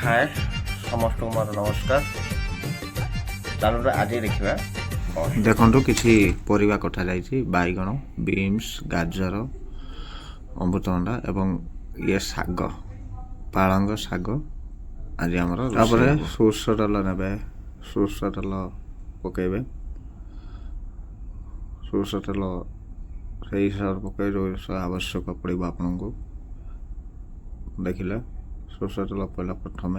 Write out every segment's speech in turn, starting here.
हाय समस्त मोर नमस्कार चलो आज देखा देखो किसी परिवा कटा जाइए बैगण बीन्स गाजर अमृतभंडा एवं ये शाग पालंग शाग आज आमर सोर्ष तेल ने सोर्ष तेल पकड़े सोर्ष तेल से हिसाब पकड़ जो आवश्यक पड़ो आपन को देखिले सोर्ष तेल पड़ा प्रथम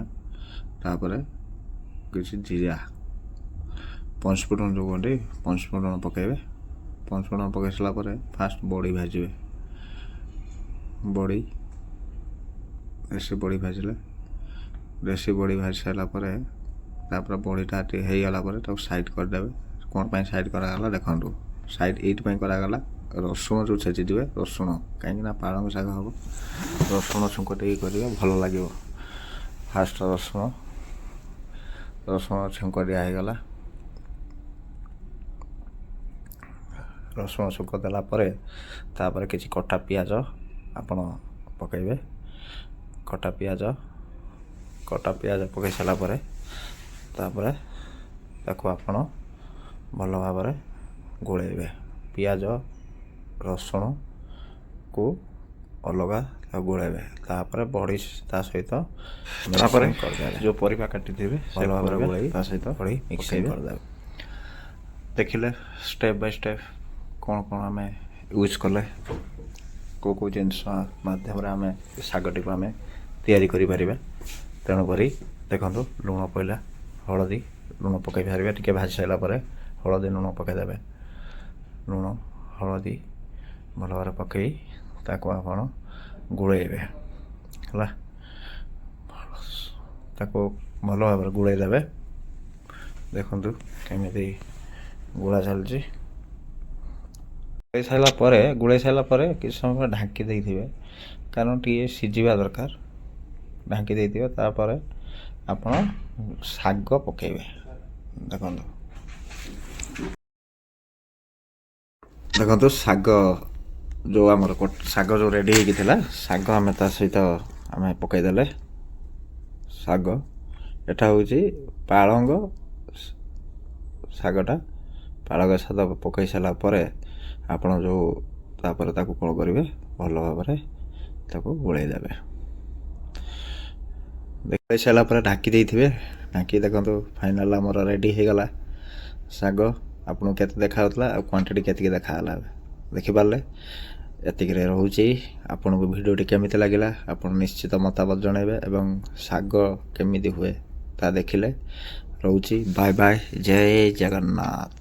तापर किसी जीरा पंचफुटन जो कहते पंचफुटन पकड़े पंचफुटन पकड़ सारापर फास्ट बड़ी भाजबे बड़ी देसी बड़ी भाजिले देसी बड़ी भाज सारापर तापर बड़ीटा हो साइड करदे कौन साइड कराला देखु साइड ये कराला रसुण जो छेचिदे रसुण कहीं पालंग शाग हम रसुण छुंक टे करेंगे भल लगे फास्ट रसुण रसुण छुंक दिगला रसुण छुंक देलापर किसी कटा पियाज आपण पकड़े कटा पियाज पकई सारापर आपण भल भाव गोलेबे पियाज रसुण को अलग गोलेबे तापर बड़ी ता सहित जो परिवा काटी थे भल भाव गोले सहित बड़ी मिक्स करदे देखिले स्टेप बाय स्टेप कौन कौन आम यूज कले को जिनस मध्यम आम शागटी को आम या तेणुक देखो लुण पड़ा हलदी लुण पकई पारे टे भाजी सारापर हलदी लुण पकईदे लुण हलदी भल भाव पकई ताको आपण गोलेबे है ताको भल भाव गोलेदेवे देखु केमी गोला चलती गोले सारापर किसी समय ढांकी देते कारण टे सीझा दरकार ढांकी देते तापर आपण शाग पकईबे देखो देखो शाग जो आमर शाग जो रेडी होता शाग आम ता सहित आम पकईदे शाग एटा हूँ पालंग शागटा पालंग शाग पकई सारापर आपण जो तापर ताकू कौन करेंगे भल भाव गोलेदेवे देख सारापर ढांकी देते ढांकी देखो फाइनाल आमर रेडी हो गला शाग आपको केते देखा क्वांटिटी केतिकी देखाला देखिपारे एतिक रोचे आपन को वीडियोटी केमिति लगिला आपन निश्चित मतामत जणाइबे एवं शाग केमिति हुए ता देखिले रोची बाय बाय जय जगन्नाथ।